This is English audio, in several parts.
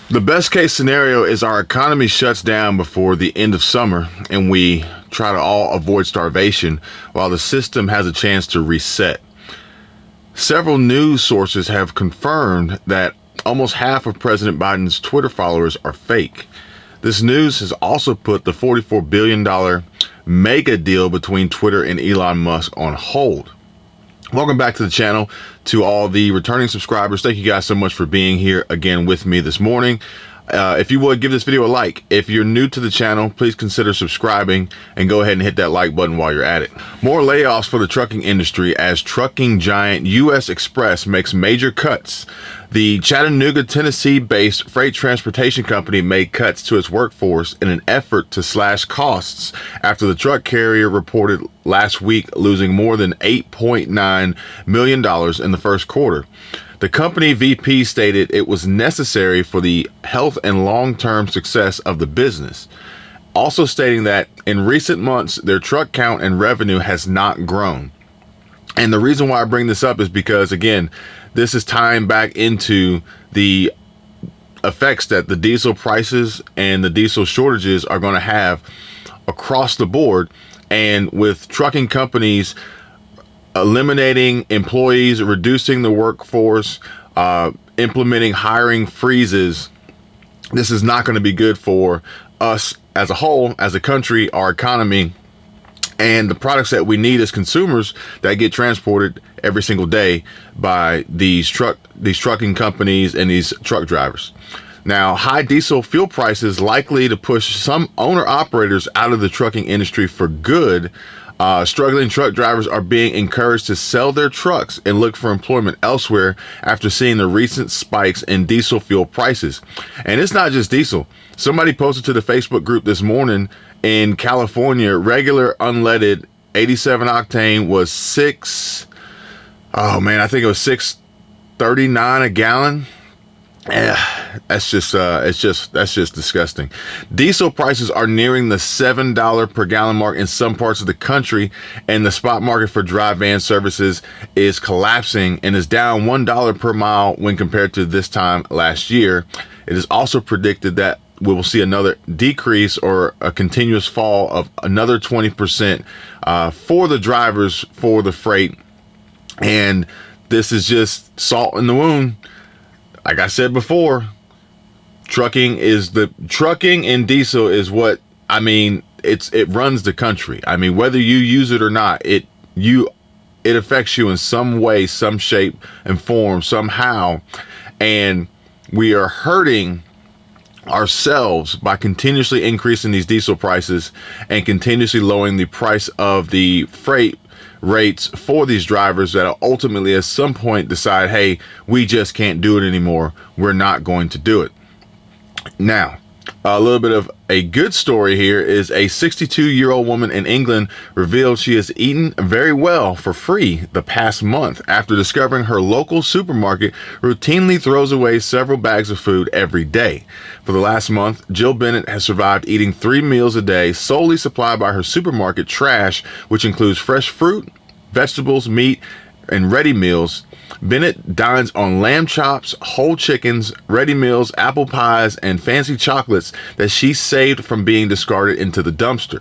The best case scenario is our economy shuts down before the end of summer and we try to all avoid starvation while the system has a chance to reset. Several news sources have confirmed that almost half of President Biden's Twitter followers are fake. This news has also put the $44 billion mega deal between Twitter and Elon Musk on hold. Welcome back to the channel. To all the returning subscribers, thank you guys so much for being here again with me this morning. If you would, give this video a like. If you're new to the channel, please consider subscribing and go ahead and hit that like button while you're at it. More layoffs for the trucking industry as trucking giant U.S. Express makes major cuts. The Chattanooga, Tennessee-based freight transportation company made cuts to its workforce in an effort to slash costs after the truck carrier reported last week losing more than $8.9 million in the first quarter. The company VP stated it was necessary for the health and long-term success of the business, also stating that in recent months, their truck count and revenue has not grown. And the reason why I bring this up is because, again, this is tying back into the effects that the diesel prices and the diesel shortages are going to have across the board. And with trucking companies eliminating employees, reducing the workforce, implementing hiring freezes, this is not going to be good for us as a whole, as a country, our economy, and the products that we need as consumers that get transported every single day by these trucking companies and these truck drivers. Now, high diesel fuel prices likely to push some owner operators out of the trucking industry for good. Struggling truck drivers are being encouraged to sell their trucks and look for employment elsewhere after seeing the recent spikes in diesel fuel prices. And it's not just diesel. Somebody posted to the Facebook group this morning in California, regular unleaded 87 octane was I think it was $6.39 a gallon. That's just disgusting. Diesel prices are nearing the $7 per gallon mark in some parts of the country, and the spot market for dry van services is collapsing and is down $1 per mile when compared to this time last year. It is also predicted that we will see another decrease or a continuous fall of another 20% for the drivers for the freight. And this is just salt in the wound. Like I said before, trucking and diesel is what, it runs the country. I mean, whether you use it or not, it affects you in some way, some shape and form, somehow. And we are hurting ourselves by continuously increasing these diesel prices and continuously lowering the price of the freight rates for these drivers that ultimately at some point decide, hey, we just can't do it anymore. We're not going to do it. Now, a little bit of a good story here is a 62-year-old woman in England revealed she has eaten very well for free the past month after discovering her local supermarket routinely throws away several bags of food every day. For the last month, Jill Bennett has survived eating 3 meals a day solely supplied by her supermarket trash, which includes fresh fruit, vegetables, meat, and ready meals. Bennett dines on lamb chops, whole chickens, ready meals, apple pies, and fancy chocolates that she saved from being discarded into the dumpster.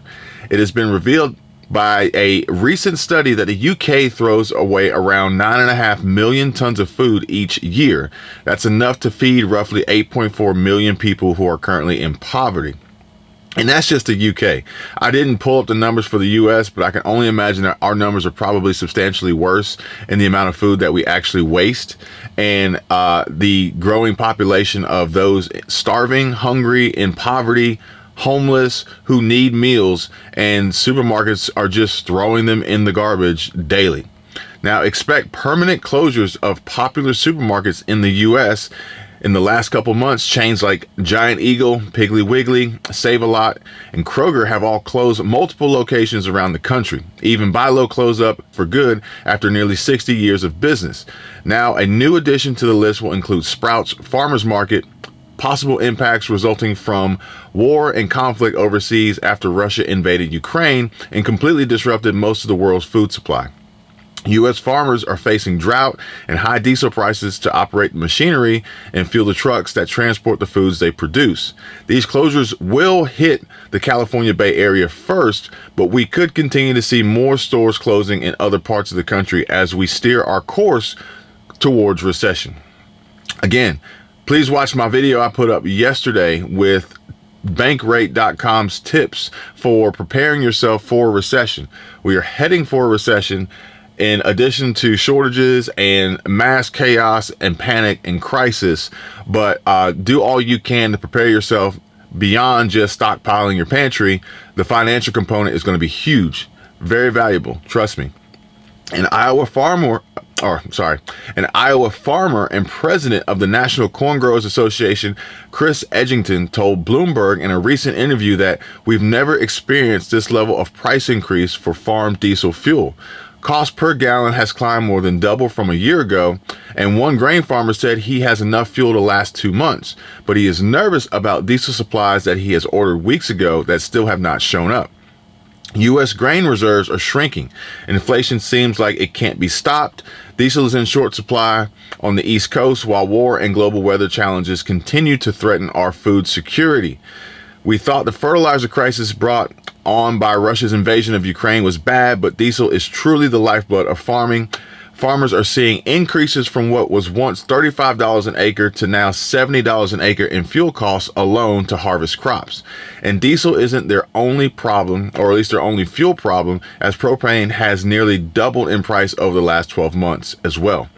It has been revealed by a recent study that the UK throws away around 9.5 million tons of food each year. That's enough to feed roughly 8.4 million people who are currently in poverty. And that's just the UK. I didn't pull up the numbers for the US, but I can only imagine that our numbers are probably substantially worse in the amount of food that we actually waste. And the growing population of those starving, hungry, in poverty, homeless, who need meals, and supermarkets are just throwing them in the garbage daily. Now, expect permanent closures of popular supermarkets in the US. In the last couple months, chains like Giant Eagle, Piggly Wiggly, Save-A-Lot, and Kroger have all closed multiple locations around the country. Even Bi-Lo closed up for good after nearly 60 years of business. Now, a new addition to the list will include Sprouts Farmers Market, possible impacts resulting from war and conflict overseas after Russia invaded Ukraine and completely disrupted most of the world's food supply. U.S. farmers are facing drought and high diesel prices to operate the machinery and fuel the trucks that transport the foods they produce. These closures will hit the California Bay Area first, but we could continue to see more stores closing in other parts of the country as we steer our course towards recession. Again, please watch my video I put up yesterday with Bankrate.com's tips for preparing yourself for a recession. We are heading for a recession. In addition to shortages and mass chaos and panic and crisis, but do all you can to prepare yourself beyond just stockpiling your pantry. The financial component is going to be huge, very valuable, trust me. An Iowa farmer and president of the National Corn Growers Association, Chris Edgington, told Bloomberg in a recent interview that we've never experienced this level of price increase for farm diesel fuel. Cost per gallon has climbed more than double from a year ago, and one grain farmer said he has enough fuel to last 2 months, but he is nervous about diesel supplies that he has ordered weeks ago that still have not shown up. U.S. grain reserves are shrinking. Inflation seems like it can't be stopped. Diesel is in short supply on the East Coast, while war and global weather challenges continue to threaten our food security. We thought the fertilizer crisis brought on by Russia's invasion of Ukraine was bad, but diesel is truly the lifeblood of farming. Farmers are seeing increases from what was once $35 an acre to now $70 an acre in fuel costs alone to harvest crops. And diesel isn't their only problem, or at least their only fuel problem, as propane has nearly doubled in price over the last 12 months as well.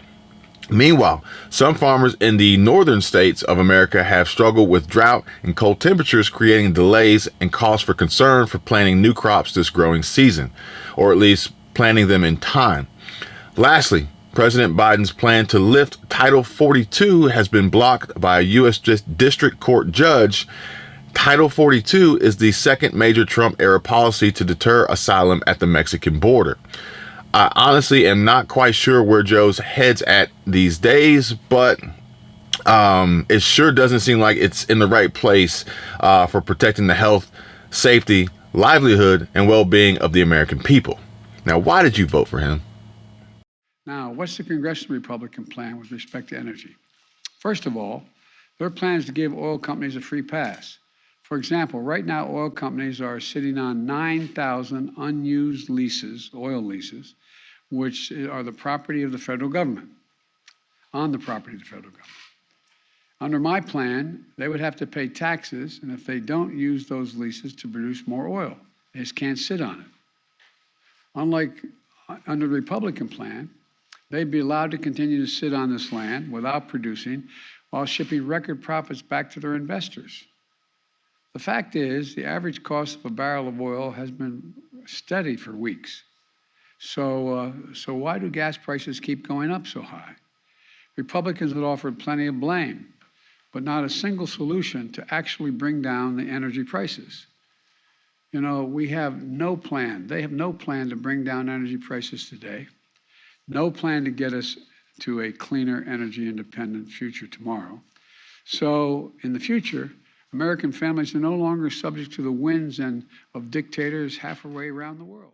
Meanwhile, some farmers in the northern states of America have struggled with drought and cold temperatures, creating delays and cause for concern for planting new crops this growing season, or at least planting them in time. Lastly, President Biden's plan to lift Title 42 has been blocked by a U.S. District Court judge. Title 42 is the second major Trump-era policy to deter asylum at the Mexican border. I honestly am not quite sure where Joe's head's at these days, but it sure doesn't seem like it's in the right place for protecting the health, safety, livelihood, and well-being of the American people. Now, why did you vote for him? Now, what's the Congressional Republican plan with respect to energy? First of all, their plan is to give oil companies a free pass. For example, right now, oil companies are sitting on 9,000 unused leases, oil leases, which are the property of the federal government, on the property of the federal government. Under my plan, they would have to pay taxes, and if they don't use those leases to produce more oil, they just can't sit on it. Unlike under the Republican plan, they'd be allowed to continue to sit on this land without producing while shipping record profits back to their investors. The fact is, the average cost of a barrel of oil has been steady for weeks. So why do gas prices keep going up so high? Republicans have offered plenty of blame, but not a single solution to actually bring down the energy prices. You know, we have no plan. They have no plan to bring down energy prices today, no plan to get us to a cleaner, energy independent future tomorrow. So in the future, American families are no longer subject to the whims of dictators half way around the world.